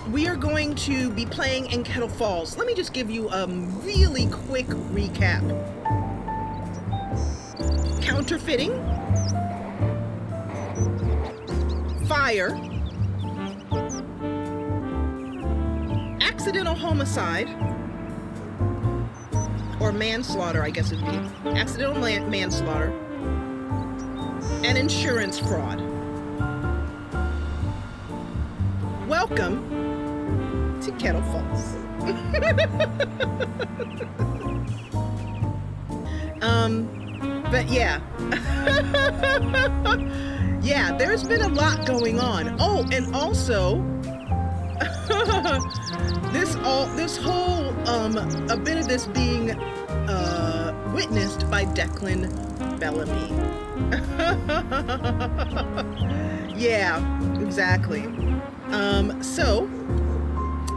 We are going to be playing in Kettle Falls. Let me just give you a really quick recap. Counterfeiting, fire, accidental homicide, or manslaughter, I guess it'd be. Accidental manslaughter, and insurance fraud. Welcome to Kettle Falls. But yeah. Yeah, there's been a lot going on. Oh, and also this whole a bit of this being witnessed by Declan Bellamy. Yeah, exactly. So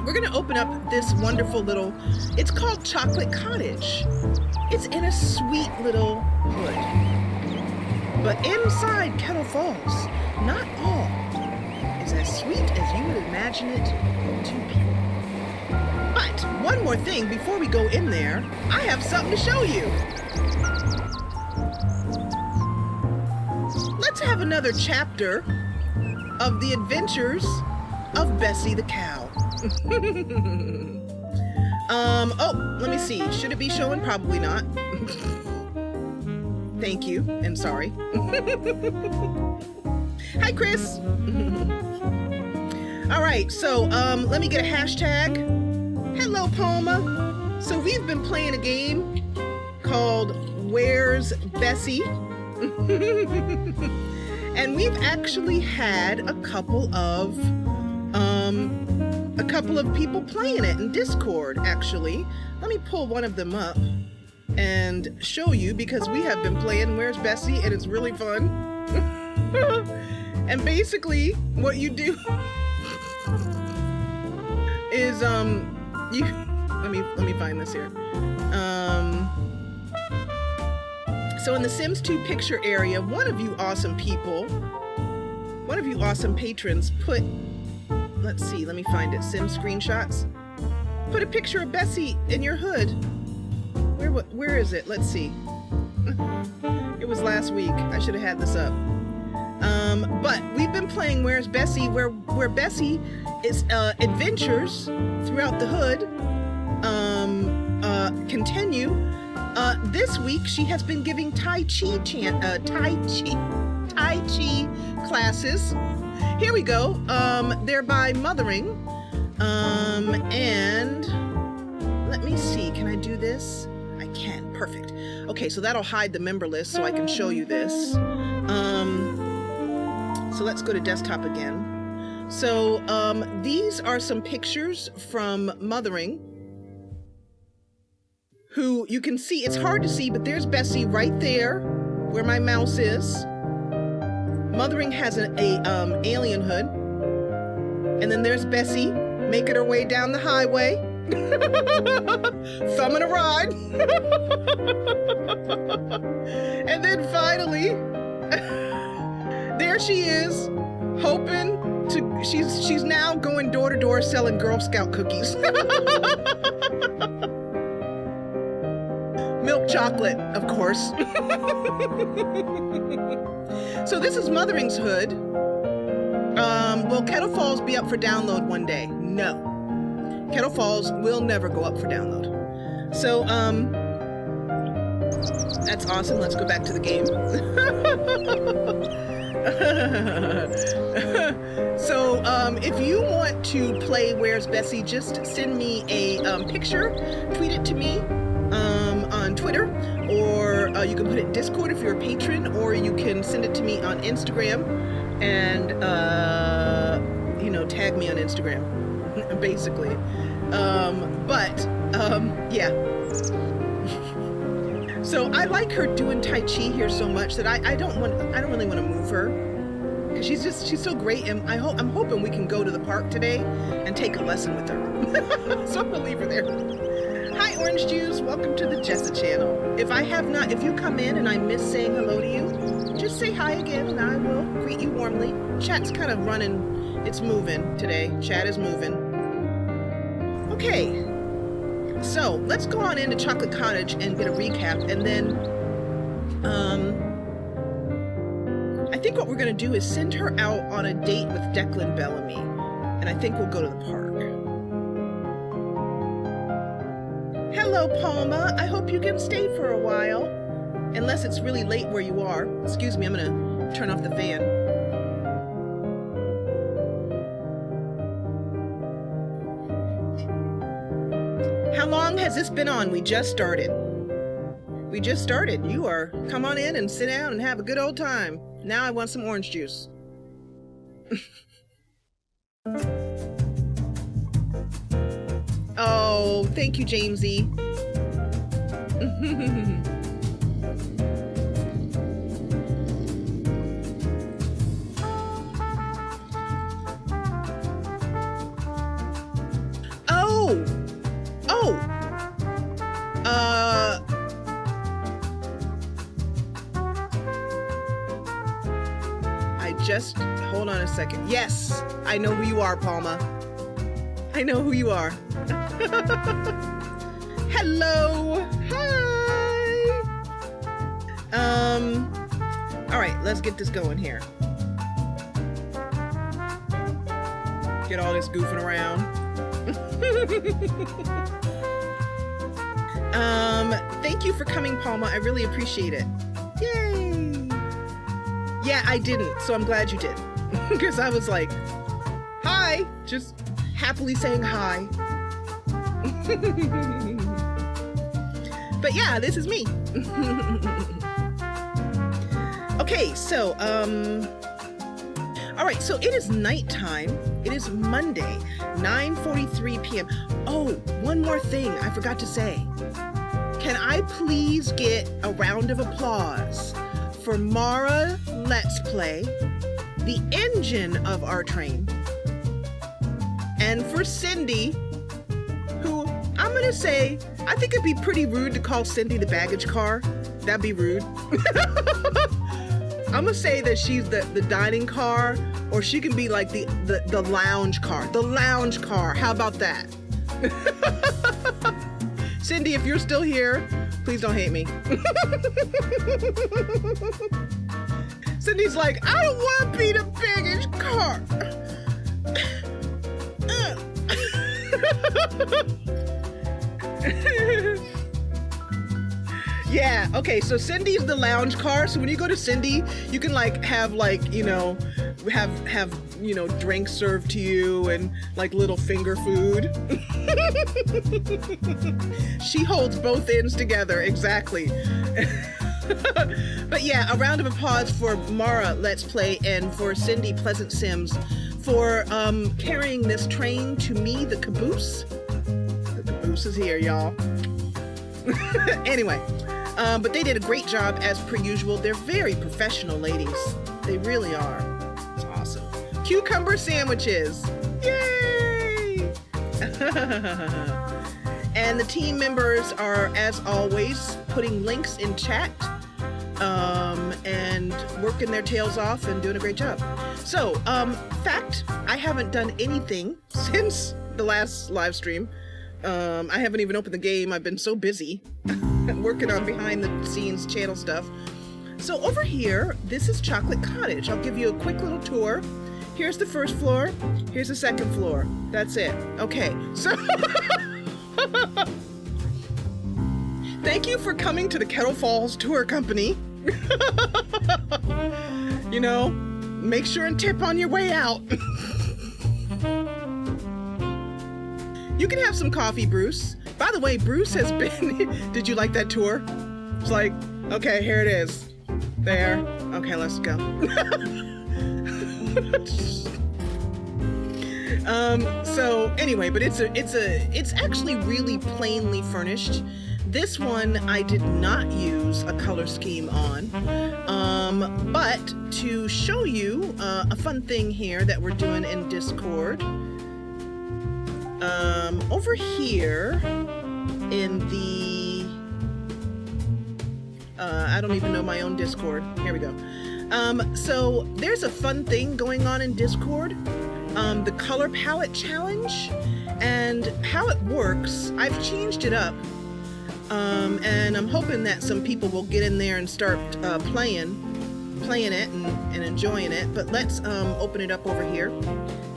we're gonna open up this wonderful little, it's called Chocolate Cottage. It's in a sweet little hood. But inside Kettle Falls, not all is as sweet as you would imagine it to be. But one more thing before we go in there, I have something to show you. Let's have another chapter of the adventures of Bessie the cow. Oh, let me see. Should it be showing? Probably not. Thank you, and sorry. Hi, Chris. All right, so let me get a hashtag. Hello, Palma. So we've been playing a game called Where's Bessie? And we've actually had a couple of people playing it in Discord, actually. Let me pull one of them up and show you, because we have been playing Where's Bessie, and it's really fun. And basically what you do is you let me find this here. So in the Sims 2 picture area, one of you awesome patrons put, let's see, let me find it, Sim screenshots. Put a picture of Bessie in your hood. Where is it? Let's see. It was last week. I should have had this up. But we've been playing Where's Bessie, where Bessie is adventures throughout the hood continue. This week she has been giving Tai Chi classes. Here we go. Thereby mothering. And let me see. Can I do this? I can. Perfect. Okay, so that'll hide the member list so I can show you this. So let's go to desktop again. So these are some pictures from mothering, who you can see, it's hard to see, but there's Bessie right there where my mouse is. Mothering has an alien hood. And then there's Bessie making her way down the highway. Thumbing a ride. And then finally, there she is, hoping to, she's now going door to door selling Girl Scout cookies. Milk chocolate, of course. So this is Mothering's hood. Will Kettle Falls be up for download one day? No. Kettle Falls will never go up for download. So, that's awesome. Let's go back to the game. So, if you want to play Where's Bessie, just send me a picture, tweet it to me on Twitter, or you can put it in Discord if you're a patron, or you can send it to me on Instagram and, tag me on Instagram, basically. Yeah. So I like her doing Tai Chi here so much that I don't really want to move her, because she's so great, and I'm hoping we can go to the park today and take a lesson with her. So I'm gonna leave her there. Hi, Orange Juice. Welcome to the Jessa Channel. If you come in and I miss saying hello to you, just say hi again and I will greet you warmly. Chat's kind of running It's moving today. Chat is moving. Okay. So let's go on into Chocolate Cottage and get a recap, and then I think what we're gonna do is send her out on a date with Declan Bellamy, and I think we'll go to the park. Hello, Palma. I hope you can stay for a while, unless it's really late where you are. Excuse me, I'm gonna turn off the fan. How long has this been on? We just started. We just started. You are. Come on in and sit down and have a good old time. Now I want some orange juice. Oh, thank you, Jamesy. Oh! Oh! Hold on a second. Yes, I know who you are, Palma. I know who you are. Hello. Hi. All right, let's get this going here. Get all this goofing around. Thank you for coming, Palma. I really appreciate it. Yay. Yeah, I didn't, so I'm glad you did. Because I was like, hi, just happily saying hi. But yeah, this is me. Okay, so, all right, so it is nighttime. It is Monday, 9:43 p.m. Oh, one more thing I forgot to say. Can I please get a round of applause for Mara Let's Play, the engine of our train, and for Cindy, who I'm gonna say, I think it'd be pretty rude to call Cindy the baggage car. That'd be rude. I'm gonna say that she's the dining car, or she can be like the lounge car. The lounge car. How about that? Cindy, if you're still here, please don't hate me. Cindy's like, I don't want to be the baggage car. Yeah, okay, so Cindy's the lounge car. So when you go to Cindy, you can like have like, you know, have you know, drinks served to you and like little finger food. She holds both ends together, exactly. But yeah, a round of applause for Mara Let's Play and for Cindy Pleasant Sims for carrying this train to me, the caboose. The caboose is here, y'all. Anyway, but they did a great job as per usual. They're very professional ladies. They really are. It's awesome. Cucumber sandwiches. Yay! And the team members are, as always, putting links in chat and working their tails off and doing a great job. So, fact, I haven't done anything since the last live stream. I haven't even opened the game. I've been so busy working on behind the scenes channel stuff. So over here, this is Chocolate Cottage. I'll give you a quick little tour. Here's the first floor. Here's the second floor. That's it. Okay, so thank you for coming to the Kettle Falls Tour Company. You know, make sure and tip on your way out. You can have some coffee, Bruce. By the way, Bruce has been... Did you like that tour? It's like, okay, here it is. There. Okay, let's go. So anyway, but it's actually really plainly furnished. This one I did not use a color scheme on, but to show you a fun thing here that we're doing in Discord, over here in the, I don't even know my own Discord. Here we go. So there's a fun thing going on in Discord the color palette challenge. And how it works, I've changed it up. And I'm hoping that some people will get in there and start playing it and enjoying it. But let's open it up over here.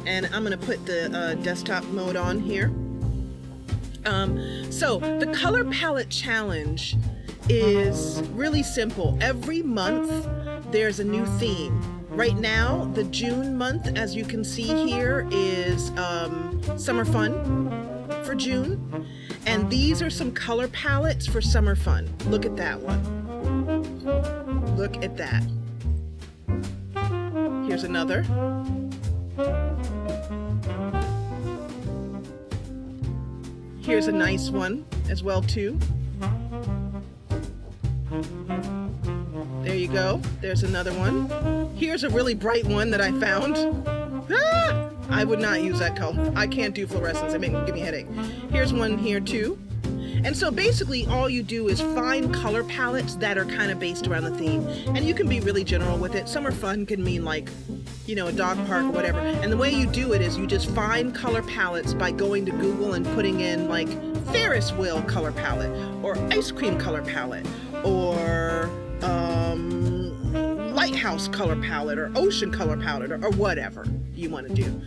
And I'm going to put the desktop mode on here. So the color palette challenge is really simple. Every month there's a new theme. Right now, the June month, as you can see here, is summer fun for June. And these are some color palettes for summer fun. Look at that one. Look at that. Here's another. Here's a nice one as well too. There you go. There's another one. Here's a really bright one that I found. Ah! I would not use that color. I can't do fluorescence. It give me a headache. Here's one here too. And so basically all you do is find color palettes that are kind of based around the theme. And you can be really general with it. Summer fun can mean like, you know, a dog park or whatever. And the way you do it is you just find color palettes by going to Google and putting in like Ferris wheel color palette or ice cream color palette or lighthouse color palette or ocean color palette or whatever you want to do.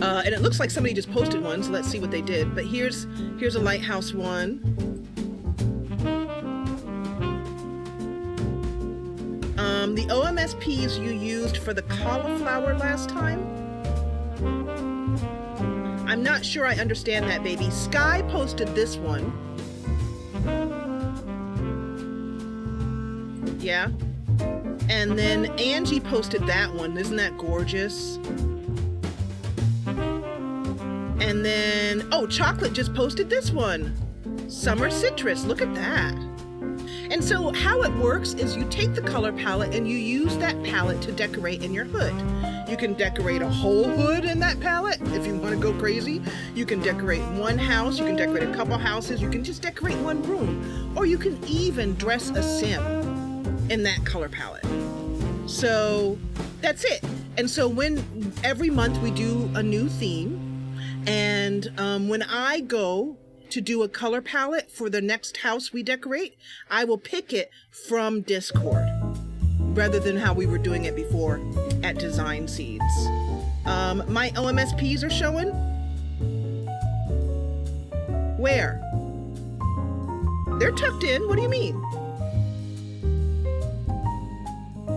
And it looks like somebody just posted one, so let's see what they did. But here's a lighthouse one. The OMSPs you used for the cauliflower last time? I'm not sure I understand that, baby. Sky posted this one. Yeah. And then Angie posted that one. Isn't that gorgeous? And then, oh, Chocolate just posted this one. Summer Citrus. Look at that. And so how it works is you take the color palette and you use that palette to decorate in your hood. You can decorate a whole hood in that palette if you want to go crazy. You can decorate one house, you can decorate a couple houses, you can just decorate one room. Or you can even dress a sim in that color palette. So that's it. And so every month we do a new theme. And when I go to do a color palette for the next house we decorate, I will pick it from Discord rather than how we were doing it before at Design Seeds. My OMSPs are showing. Where? They're tucked in. What do you mean?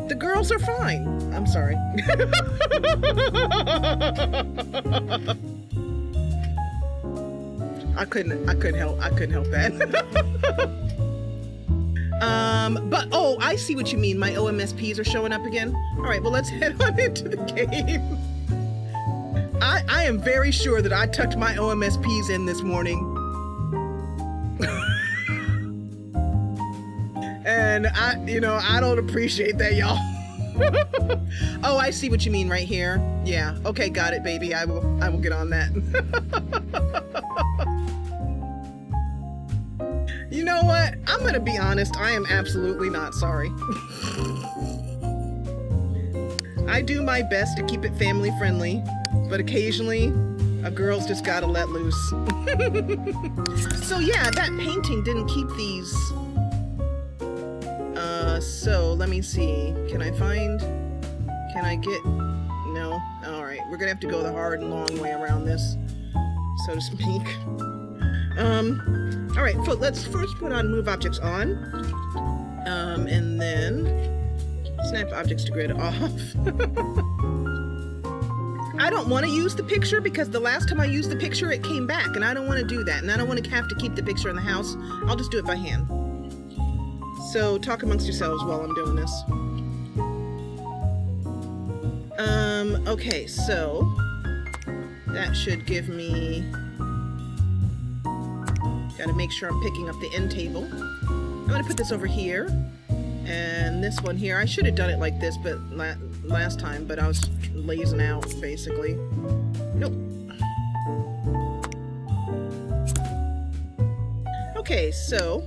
The girls are fine. I'm sorry. I couldn't help that. But oh, I see what you mean. My OMSPs are showing up again. All right, well, let's head on into the game. I am very sure that I tucked my OMSPs in this morning. And I don't appreciate that, y'all. Oh, I see what you mean right here. Yeah. Okay, got it, baby. I will get on that. You know what? I'm gonna be honest. I am absolutely not sorry. I do my best to keep it family friendly, but occasionally a girl's just gotta let loose. So yeah, that painting didn't keep these. So let me see. Can I get? No. All right. We're gonna have to go the hard and long way around this, so to speak. All right. So let's first put on Move Objects On, and then Snap Objects to Grid off. I don't want to use the picture because the last time I used the picture, it came back, and I don't want to do that, and I don't want to have to keep the picture in the house. I'll just do it by hand. So talk amongst yourselves while I'm doing this. Okay, so that should give me, gotta make sure I'm picking up the end table. I'm gonna put this over here, and this one here, I should have done it like this but last time, but I was lazing out, basically. Nope. Okay, so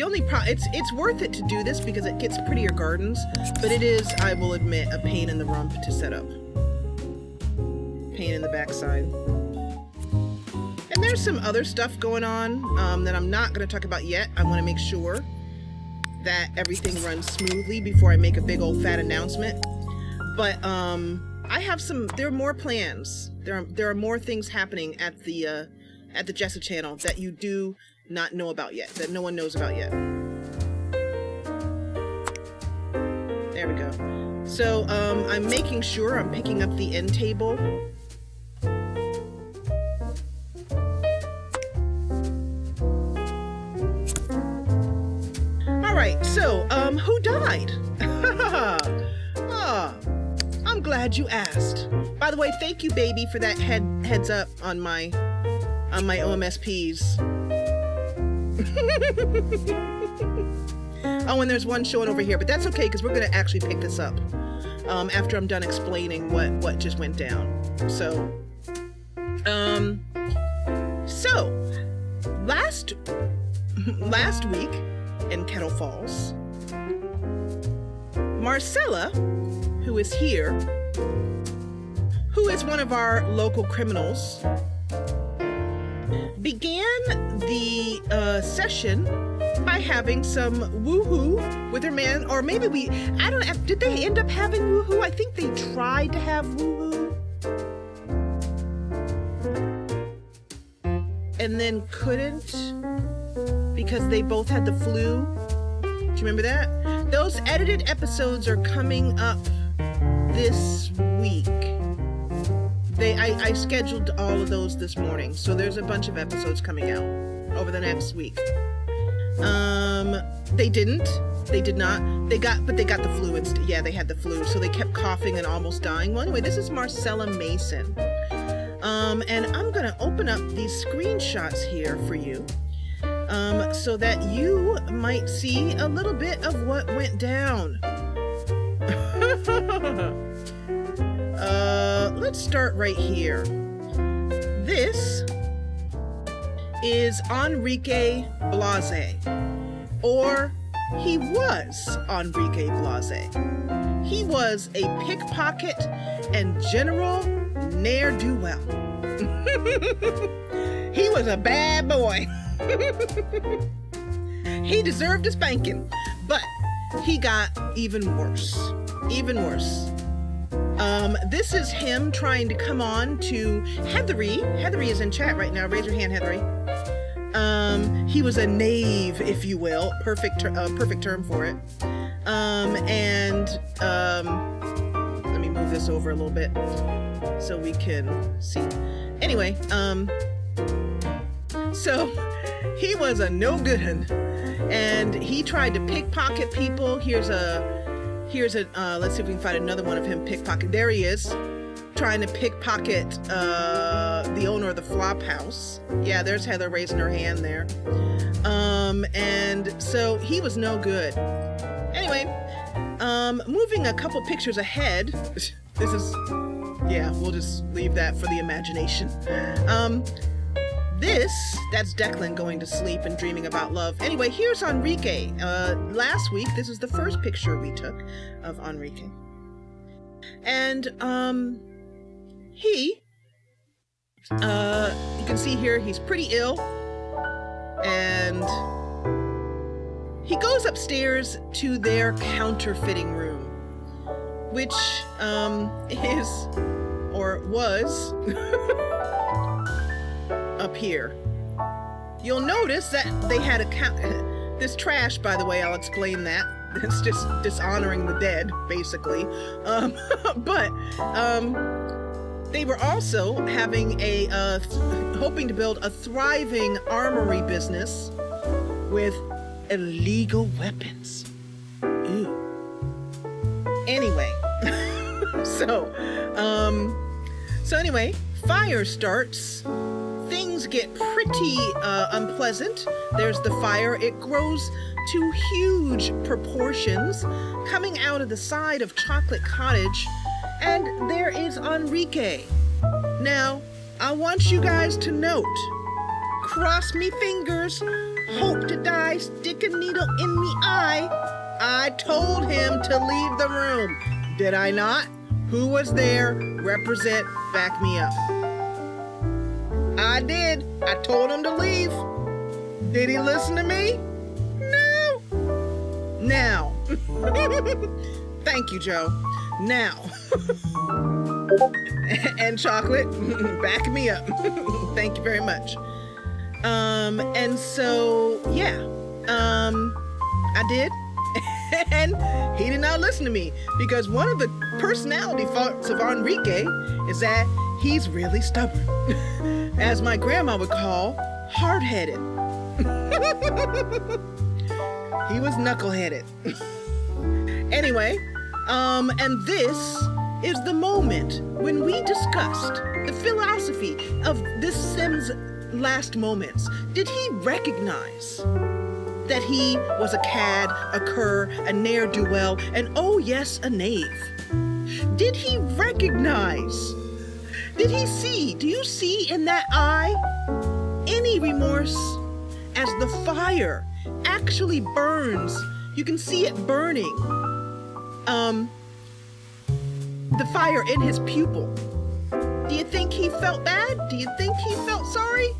The only it's worth it to do this because it gets prettier gardens, but it is, I will admit, a pain in the rump to set up. Pain in the backside. And there's some other stuff going on that I'm not going to talk about yet. I want to make sure that everything runs smoothly before I make a big old fat announcement. But I have there are more plans. There are more things happening at the Jessa Channel that you do not know about yet, that no one knows about yet. There we go. So I'm making sure I'm picking up the end table. All right, so who died? I'm glad you asked. By the way, thank you, baby, for that heads up on my OMSPs. Oh, and there's one showing over here, but that's okay because we're gonna actually pick this up after I'm done explaining what just went down. So last week in Kettle Falls, Marcella, who is here, who is one of our local criminals, began the session by having some woohoo with her man, or maybe I don't know, did they end up having woohoo? I think they tried to have woohoo and then couldn't because they both had the flu. Do you remember that? Those edited episodes are coming up this week. I scheduled all of those this morning, so there's a bunch of episodes coming out over the next week. They did not. They got the flu instead. Yeah, they had the flu, so they kept coughing and almost dying. Well, anyway, this is Marcella Mason. And I'm gonna open up these screenshots here for you, so that you might see a little bit of what went down. Let's start right here. This is Enrique Blase, or he was Enrique Blase. He was a pickpocket and general ne'er-do-well. He was a bad boy. He deserved a spanking, but he got even worse. Even worse. This is him trying to come on to Heathery. Heathery is in chat right now. Raise your hand, Heathery. He was a knave, if you will. Perfect term for it. Let me move this over a little bit so we can see. Anyway, so he was a no good one, and he tried to pickpocket people. Here's a let's see if we can find another one of him pickpocket. There he is, trying to pickpocket the owner of the flop house. Yeah, there's Heather raising her hand there. And so he was no good. Anyway, moving a couple pictures ahead. This is, yeah, we'll just leave that for the imagination. That's Declan going to sleep and dreaming about love. Anyway, here's Enrique. Last week, this is the first picture we took of Enrique. And, you can see here, he's pretty ill. And he goes upstairs to their counterfeiting room, which, is, or was, up here. You'll notice that they had this trash, by the way, I'll explain that. It's just dishonoring the dead, basically. But they were also having hoping to build a thriving armory business with illegal weapons. Ew. Anyway, so anyway, fire starts. Things get pretty unpleasant. There's the fire. It grows to huge proportions coming out of the side of Chocolate Cottage, and there is Enrique. Now, I want you guys to note, cross me fingers, hope to die, stick a needle in me eye. I told him to leave the room. Did I not? Who was there? Represent, back me up. I did. I told him to leave. Did he listen to me? No. Now. Thank you, Joe. Now. And Chocolate, back me up. Thank you very much. And so, yeah, I did. And he did not listen to me because one of the personality faults of Enrique is that he's really stubborn. As my grandma would call, hard-headed. He was knuckleheaded. Anyway, and this is the moment when we discussed the philosophy of this Sim's last moments. Did he recognize that he was a cad, a cur, a ne'er-do-well, and oh yes, a knave? Did he recognize? Did he see? Do you see in that eye any remorse as the fire actually burns? You can see it burning. The fire in his pupil. Do you think he felt bad? Do you think he felt sorry?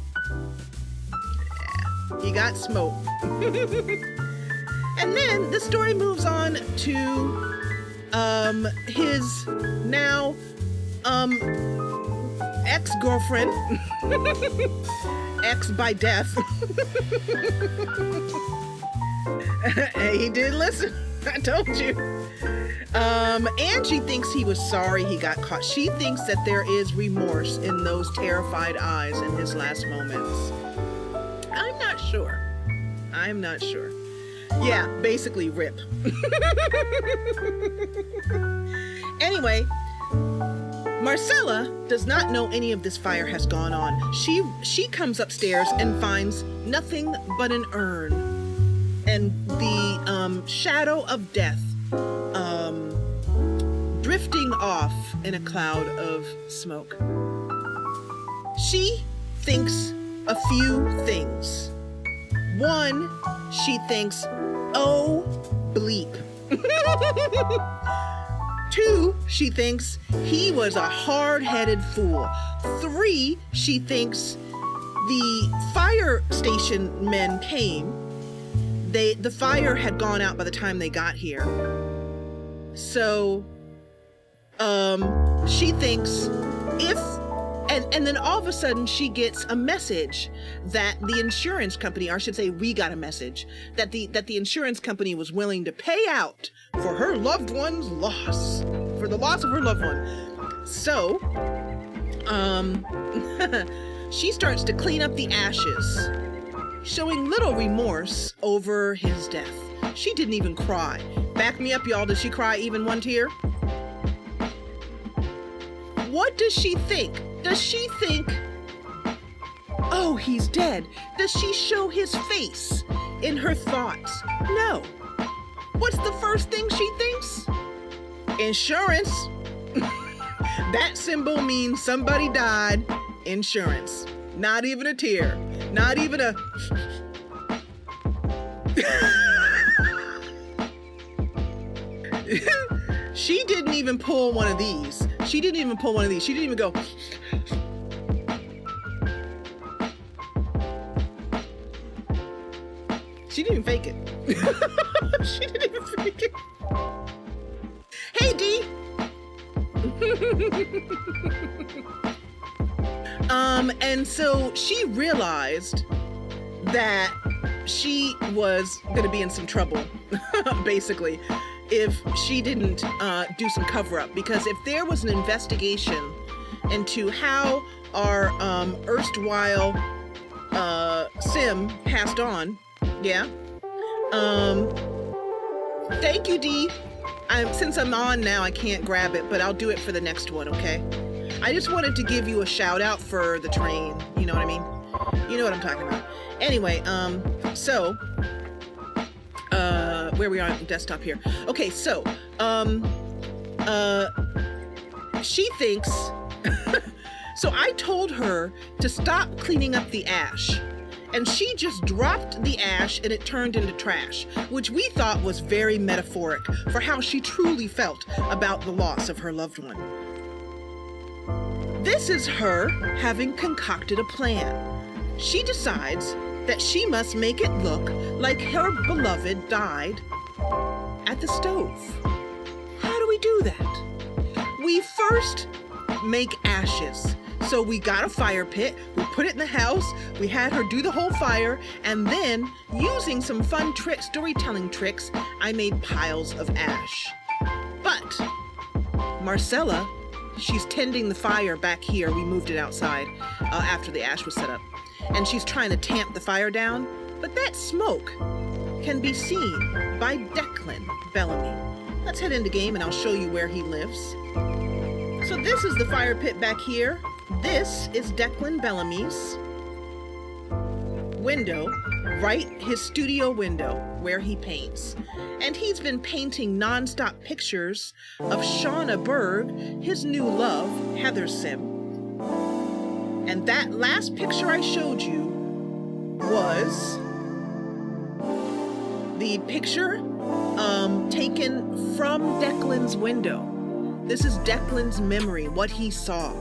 Yeah, he got smoked. And then the story moves on to his now ex-girlfriend, ex by death. He did listen. I told you. Angie thinks he was sorry he got caught. She thinks that there is remorse in those terrified eyes in his last moments. I'm not sure. Yeah, basically rip. Anyway, Marcella does not know any of this fire has gone on. She comes upstairs and finds nothing but an urn and the shadow of death drifting off in a cloud of smoke. She thinks a few things. One, she thinks, oh, bleep. Two, she thinks he was a hard-headed fool. Three, she thinks the fire station men came. The fire had gone out by the time they got here. So, she thinks and then all of a sudden she gets a message that the insurance company, or I should say we got a message, that the insurance company was willing to pay out for her loved one's loss, for the loss of her loved one. So, she starts to clean up the ashes, showing little remorse over his death. She didn't even cry. Back me up, y'all. Did she cry even one tear? What does she think? Does she think, oh, he's dead? Does she show his face in her thoughts? No. What's the first thing she thinks? Insurance. That symbol means somebody died. Insurance. Not even a tear. Not even a... She didn't even pull one of these. She didn't even go. She didn't even fake it. She didn't even fake it. Hey, D. And so she realized that she was going to be in some trouble, basically, if she didn't do some cover-up. Because if there was an investigation into how our erstwhile Sim passed on, yeah. Thank you, Dee. Since I'm on now, I can't grab it, but I'll do it for the next one, okay? I just wanted to give you a shout out for the train. You know what I mean? You know what I'm talking about. Anyway, so, where we are on the desktop here. Okay, so, she thinks, so I told her to stop cleaning up the ash and she just dropped the ash and it turned into trash, which we thought was very metaphoric for how she truly felt about the loss of her loved one. This is her having concocted a plan. She decides that she must make it look like her beloved died at the stove. How do we do that? We first make ashes. So we got a fire pit, we put it in the house, we had her do the whole fire, and then, using some fun storytelling tricks, I made piles of ash. But Marcella, she's tending the fire back here. We moved it outside after the ash was set up. And she's trying to tamp the fire down, but that smoke can be seen by Declan Bellamy. Let's head into game and I'll show you where he lives. So this is the fire pit back here. This is Declan Bellamy's window, his studio window where he paints. And he's been painting non-stop pictures of Shauna Berg, his new love, Heather Sim. And that last picture I showed you was the picture taken from Declan's window. This is Declan's memory, what he saw.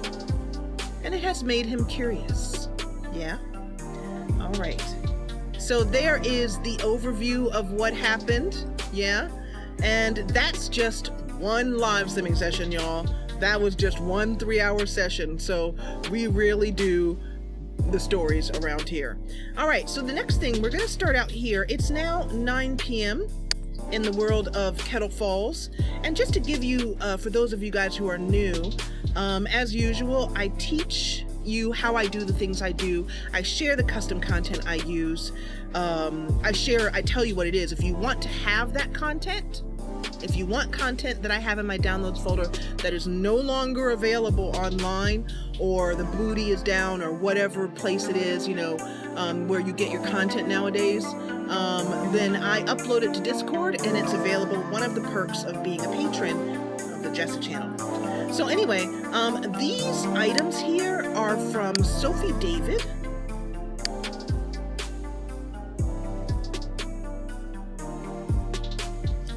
And it has made him curious. Yeah? All right. So there is the overview of what happened. Yeah? And that's just one live simming session, y'all. That was just one 3-hour session. So we really do the stories around here. All right. So the next thing, we're going to start out here. It's now 9 p.m. in the world of Kettle Falls. And just to give you, for those of you guys who are new, as usual, I teach you how I do the things I do. I share the custom content I use. I tell you what it is. If you want to have that content, if you want content that I have in my downloads folder that is no longer available online, or the booty is down, or whatever place it is, where you get your content nowadays, then I upload it to Discord and it's available. One of the perks of being a patron of the Jessa Channel. So anyway, these items here are from Sophie David.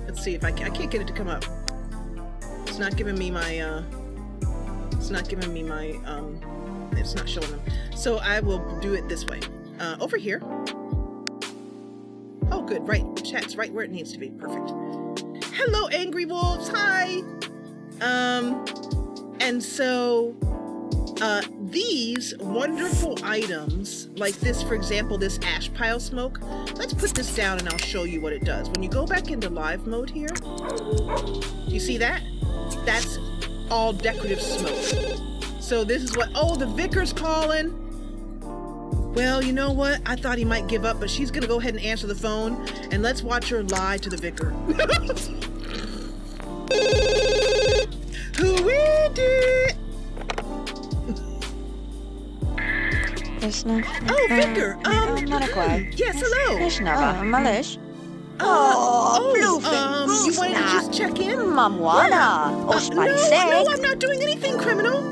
Let's see if I can't get it to come up. It's not giving me my, it's not showing them. So I will do it this way. Over here. Oh, good, right. Chat's right where it needs to be. Perfect. Hello, Angry Wolves. Hi. And so these wonderful items, like this, for example, this ash pile smoke, let's put this down and I'll show you what it does. When you go back into live mode here, you see that? That's all decorative smoke. So this is what, oh, the vicar's calling. Well, you know what? I thought he might give up, but she's gonna go ahead and answer the phone, and let's watch her lie to the vicar. Who is it? Oh, vicar. Yes, hello. You wanted to just check in? No, I'm not doing anything criminal.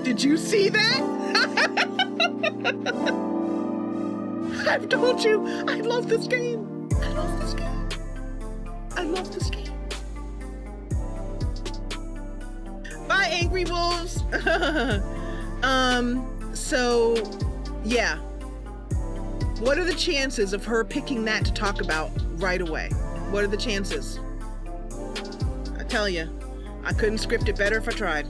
Did you see that? I've told you, I love this game. I love this game. I love this game. Bye, Angry Wolves. So, yeah. What are the chances of her picking that to talk about right away? What are the chances? I tell you, I couldn't script it better if I tried.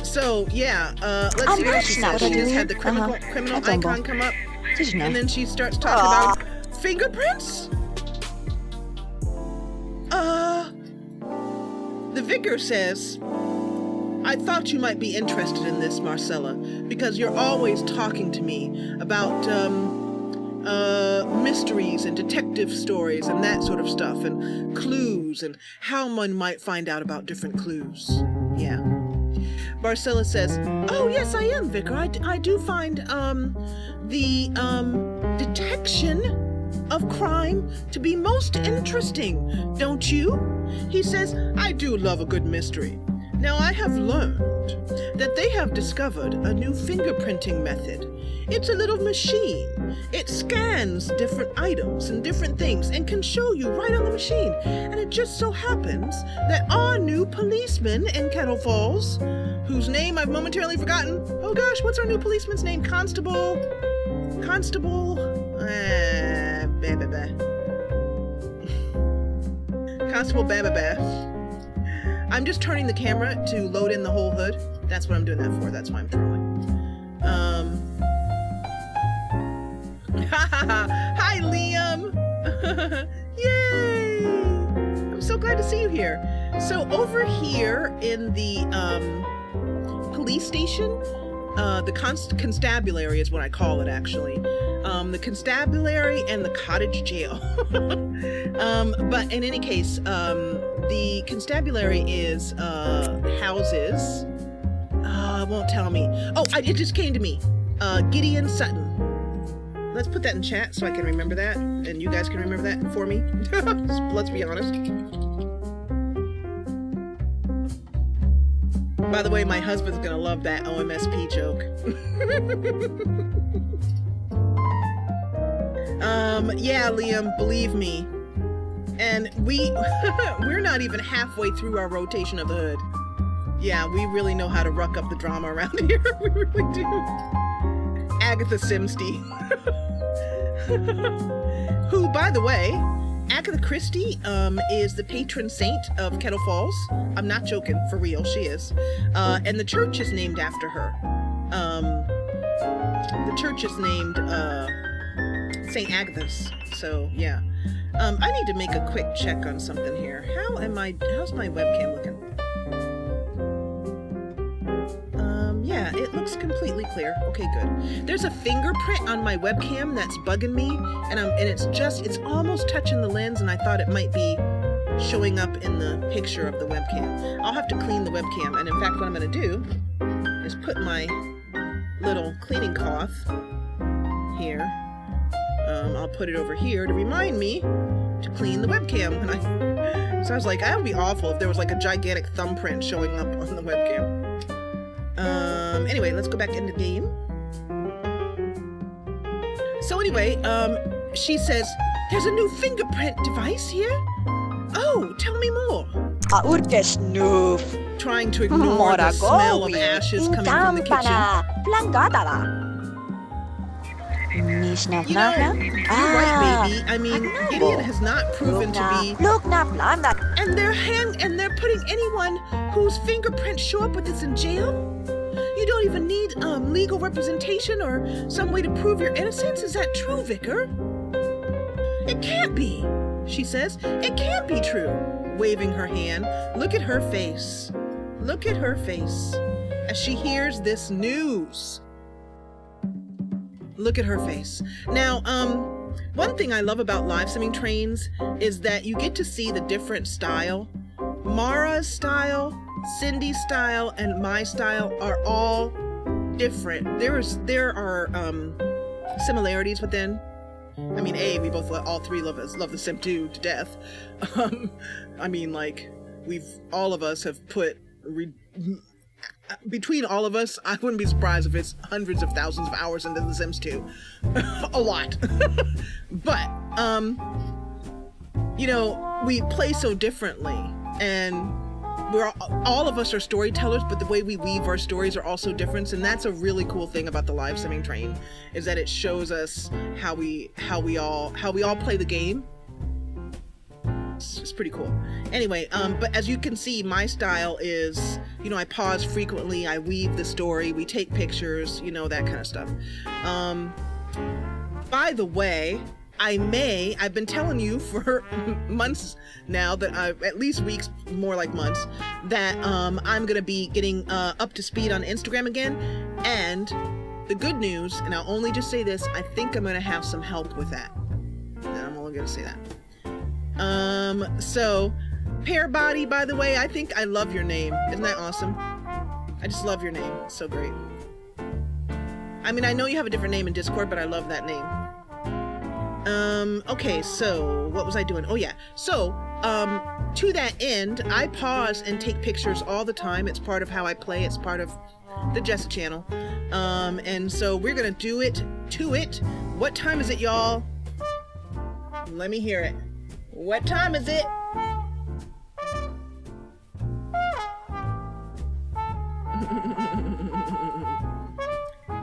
So, yeah, let's see what she says. She just had the criminal icon come up. And then she starts talking about fingerprints? The vicar says, I thought you might be interested in this, Marcella, because you're always talking to me about mysteries and detective stories and that sort of stuff, and clues and how one might find out about different clues. Yeah. Marcella says, oh, yes, I am, Vicar. I do find the detection of crime to be most interesting, don't you? He says, I do love a good mystery. Now, I have learned that they have discovered a new fingerprinting method. It's a little machine. It scans different items and different things and can show you right on the machine. And it just so happens that our new policeman in Kettle Falls, whose name I've momentarily forgotten. Oh gosh, what's our new policeman's name? Constable. Constable Bababa. I'm just turning the camera to load in the whole hood. That's what I'm doing that for. That's why I'm trolling. Hi, Liam. Yay! I'm so glad to see you here. So over here in the police station, the constabulary is what I call it, actually. The constabulary and the cottage jail. But in any case, the constabulary is houses. Won't tell me. Oh, it just came to me. Gideon Sutton. Let's put that in chat so I can remember that, and you guys can remember that for me. Let's be honest. By the way, my husband's gonna love that OMSP joke. Yeah, Liam, believe me. And we're not even halfway through our rotation of the hood. Yeah, we really know how to ruck up the drama around here. We really do. Agatha Simsty. Who, by the way, Agatha Christie is the patron saint of Kettle Falls. I'm not joking, for real, she is. And the church is named after her. The church is named St. Agatha's. So, yeah. I need to make a quick check on something here. How's my webcam looking? Yeah, it looks completely clear. Okay, good. There's a fingerprint on my webcam that's bugging me, and it's almost touching the lens, and I thought it might be showing up in the picture of the webcam. I'll have to clean the webcam, and in fact, what I'm going to do is put my little cleaning cloth here. I'll put it over here to remind me to clean the webcam. So I was like, that would be awful if there was like a gigantic thumbprint showing up on the webcam. Anyway, let's go back into the game. So anyway, she says, there's a new fingerprint device here. Oh, tell me more. Trying to ignore the smell of ashes coming from the kitchen. You know, you're right, baby. I mean, Gideon has not proven to be. And they're putting anyone whose fingerprints show up with this in jail? You don't even need legal representation or some way to prove your innocence? Is that true, Vicar? It can't be, she says. It can't be true. Waving her hand. Look at her face. Look at her face as she hears this news. Look at her face. Now, one thing I love about Livesimming Trains is that you get to see the different style. Mara's style, Cindy's style, and my style are all different. There are similarities within. I mean, we both all three love the Sim 2 to death. I mean, like, all of us have put between all of us, I wouldn't be surprised if it's hundreds of thousands of hours into The Sims 2. A lot. But, you know, we play so differently, and all of us are storytellers, but the way we weave our stories are also different, and that's a really cool thing about the Livesimming Train, is that it shows us how we all play the game. It's pretty cool. Anyway, but as you can see, my style is, you know, I pause frequently, I weave the story, we take pictures, you know, that kind of stuff. By the way, I've been telling you for months now that at least weeks, more like months, that I'm gonna be getting up to speed on Instagram again. And the good news, and I'll only just say this, I think I'm gonna have some help with that. And I'm only gonna say that. So Pear Body, by the way, I think I love your name. Isn't that awesome? I just love your name. It's so great. I mean, I know you have a different name in Discord, but I love that name. Okay, so what was I doing? Oh yeah. So to that end, I pause and take pictures all the time. It's part of how I play. It's part of the Jessa Channel. And so we're gonna do it to it. What time is it, y'all? Let me hear it. What time is it?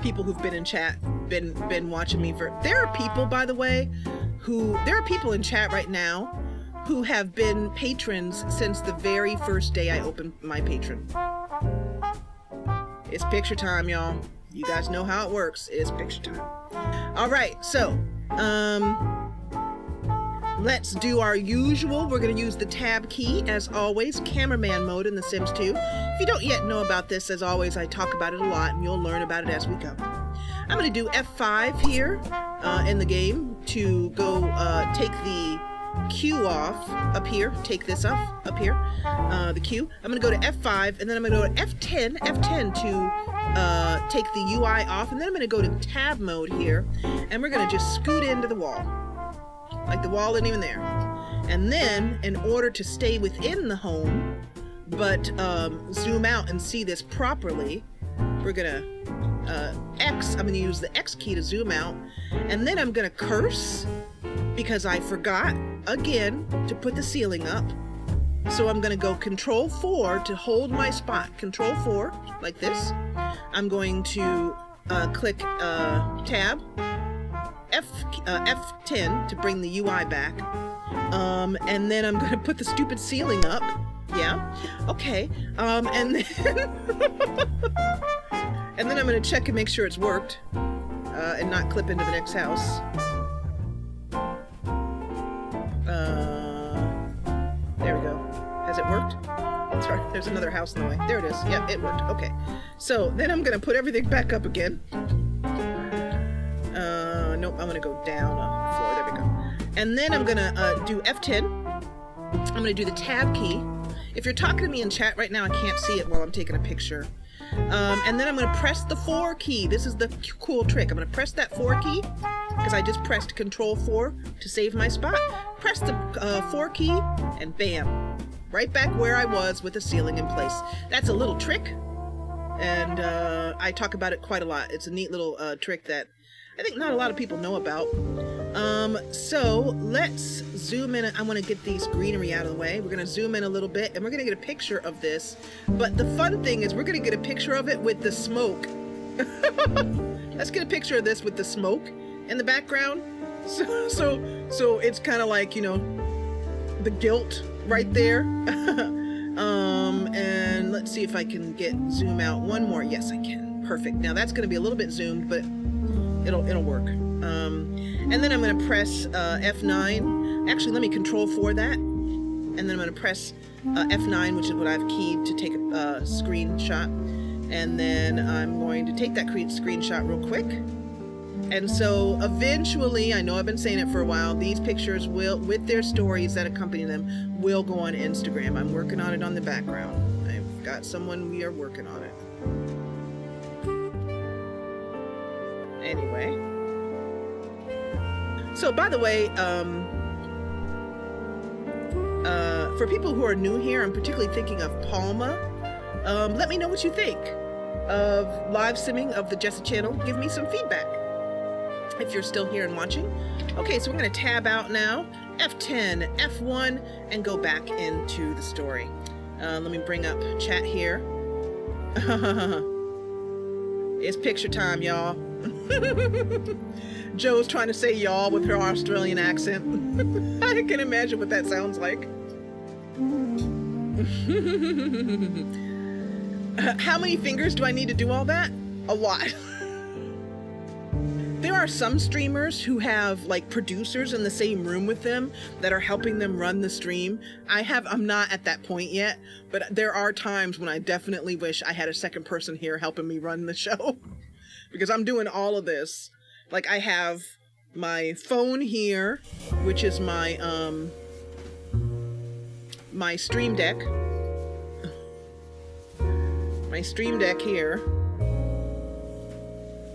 People who've been in chat, been watching me for. There are people, by the way, there are people in chat right now who have been patrons since the very first day I opened my Patreon. It's picture time, y'all. You guys know how it works. It's picture time. All right, so let's do our usual. We're going to use the tab key, as always, Cameraman Mode in The Sims 2. If you don't yet know about this, as always, I talk about it a lot, and you'll learn about it as we go. I'm going to do F5 here in the game to go take the Q off up here. Take this off up here, the Q. I'm going to go to F5, and then I'm going to go to F10 to take the UI off, and then I'm going to go to tab mode here, and we're going to just scoot into the wall. Like the wall isn't even there. And then, in order to stay within the home, but zoom out and see this properly, we're gonna I'm gonna use the X key to zoom out, and then I'm gonna curse, because I forgot, again, to put the ceiling up. So I'm gonna go Control 4 to hold my spot. Control 4, like this. I'm going to click tab, F10 to bring the UI back, and then I'm gonna put the stupid ceiling up. Yeah, okay, and then and then I'm gonna check and make sure it's worked, and not clip into the next house. There we go. Has it worked? Sorry, there's another house in the way. There it is. Yep, it worked. Okay, so then I'm gonna put everything back up again. Nope, I'm gonna go down off the floor. There we go. And then I'm gonna do F10. I'm gonna do the tab key. If you're talking to me in chat right now, I can't see it while I'm taking a picture. And then I'm gonna press the 4 key. This is the cool trick. I'm gonna press that 4 key, because I just pressed Control 4 to save my spot. Press the 4 key, and bam, right back where I was with the ceiling in place. That's a little trick, and I talk about it quite a lot. It's a neat little trick that I think not a lot of people know about. So let's zoom in. I want to get these greenery out of the way. We're going to zoom in a little bit, and we're going to get a picture of this. But the fun thing is we're going to get a picture of it with the smoke. Let's get a picture of this with the smoke in the background. So it's kind of like, you know, the guilt right there. And let's see if I can zoom out one more. Yes, I can. Perfect. Now that's going to be a little bit zoomed, but it'll work. And then I'm going to press F9. Actually, let me Control 4 that, and then I'm going to press F9, which is what I've keyed to take a screenshot. And then I'm going to take that screenshot real quick. And so eventually, I know I've been saying it for a while, these pictures will, with their stories that accompany them, will go on Instagram. I'm working on it on the background. I've got someone, we are working on it. Anyway, so by the way, for people who are new here, I'm particularly thinking of Palma. Let me know what you think of live simming of the Jessa Channel. Give me some feedback if you're still here and watching. Okay, so we're going to tab out now, F10, F1, and go back into the story. Let me bring up chat here. It's picture time, y'all. Joe's trying to say y'all with her Australian accent. I can imagine what that sounds like. How many fingers do I need to do all that? A lot. There are some streamers who have like producers in the same room with them that are helping them run the stream. I'm not at that point yet, but there are times when I definitely wish I had a second person here helping me run the show. Because I'm doing all of this. Like, I have my phone here, which is my my Stream Deck. My Stream Deck here.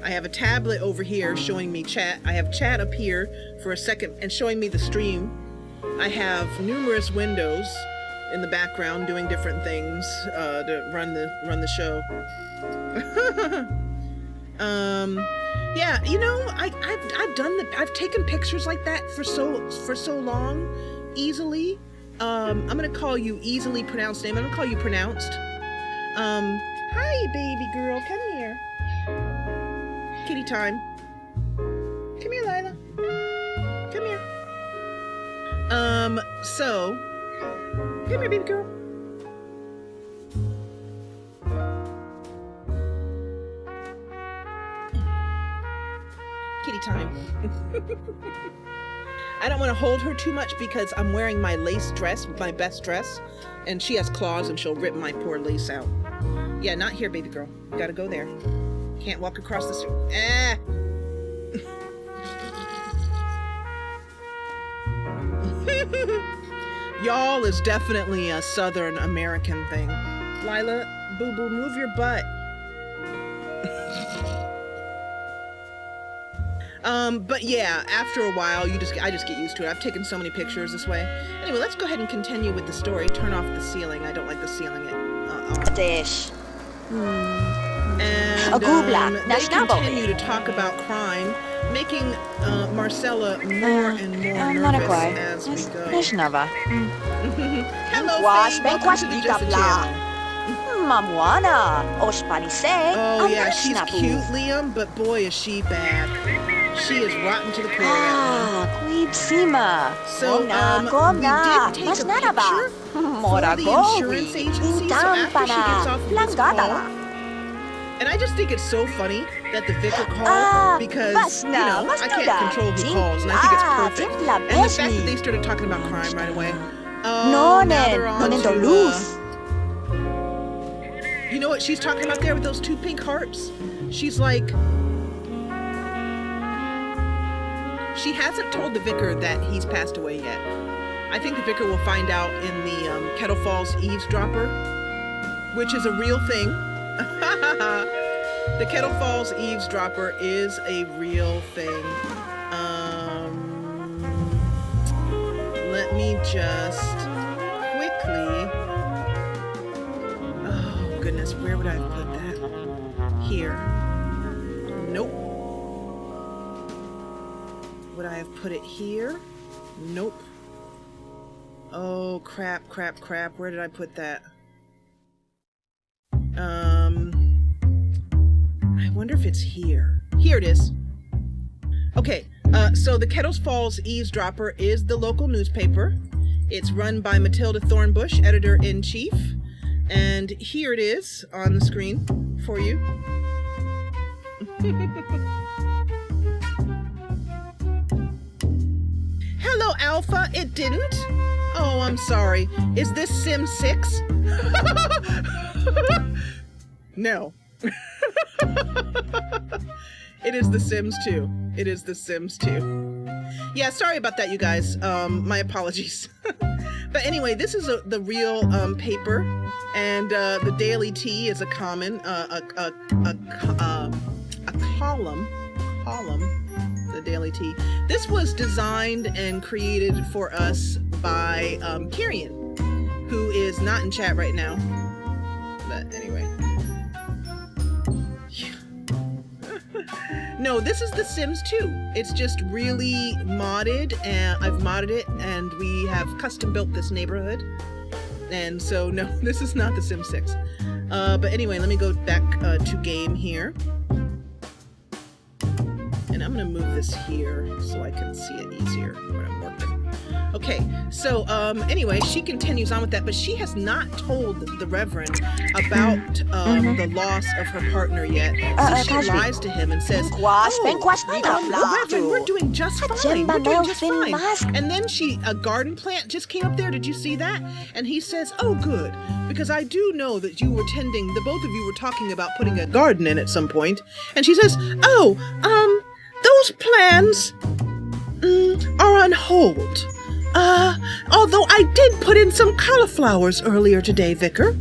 I have a tablet over here showing me chat. I have chat up here for a second and showing me the stream. I have numerous windows in the background doing different things to run the show. Yeah, you know, I've taken pictures like that for so long, easily. I'm gonna call you easily pronounced name. I'm gonna call you pronounced. Hi, baby girl, come here. Kitty time. Come here, Lila. Come here. So, come here, baby girl. Kitty time. I don't want to hold her too much because I'm wearing my lace dress, my best dress, and she has claws and she'll rip my poor lace out. Yeah, not here, baby girl. You gotta go there. Can't walk across the street. Ah! Y'all is definitely a Southern American thing. Lila, boo-boo, move your butt. But yeah, after a while, I just get used to it. I've taken so many pictures this way. Anyway, let's go ahead and continue with the story. Turn off the ceiling. I don't like the ceiling on. Dish. And they continue to talk about crime, making Marcella more and more nervous as we go. Hello, Faye. Welcome to the Jessa Channel. Oh yeah, she's cute, Liam, but boy is she bad. She is rotten to the core. So, we did take a picture for the insurance agency, so after she gets off of this call, and I just think it's so funny that the vicar called because, you know, I can't control who calls, and I think it's perfect. And the fact that they started talking about crime right away. Now they're on to, you know what she's talking about there with those two pink hearts? She's like, she hasn't told the vicar that he's passed away yet. I think the vicar will find out in the Kettle Falls eavesdropper, which is a real thing. The Kettle Falls eavesdropper is a real thing. Let me just quickly... Oh, goodness, where would I put that? Here. Nope. Would I have put it here? Nope. Oh, crap. Where did I put that? I wonder if it's here. Here it is. Okay, so the Kettle Falls eavesdropper is the local newspaper. It's run by Matilda Thornbush, editor-in-chief. And here it is on the screen for you. Hello, Alpha. It didn't? Oh, I'm sorry. Is this Sim 6? No. It is The Sims 2. It is The Sims 2. Yeah, sorry about that, you guys. My apologies. But anyway, this is the real paper, and the Daily T is a common, a column. The Daily T. This was designed and created for us by Kyrian, who is not in chat right now. But anyway. No, this is The Sims 2. It's just really modded, and I've modded it, and we have custom built this neighborhood. And so, no, this is not The Sims 6. But anyway, let me go back to game here. And I'm gonna move this here so I can see it easier when I'm working. Okay, so anyway, she continues on with that, but she has not told the Reverend about the loss of her partner yet. So she lies to him and says, Reverend, we're doing just fine. We're doing just fine. And then a garden plant just came up there. Did you see that? And he says, oh, good, because I do know that you were the both of you were talking about putting a garden in at some point. And she says, oh, those plans are on hold. Although I did put in some cauliflowers earlier today, Vicar.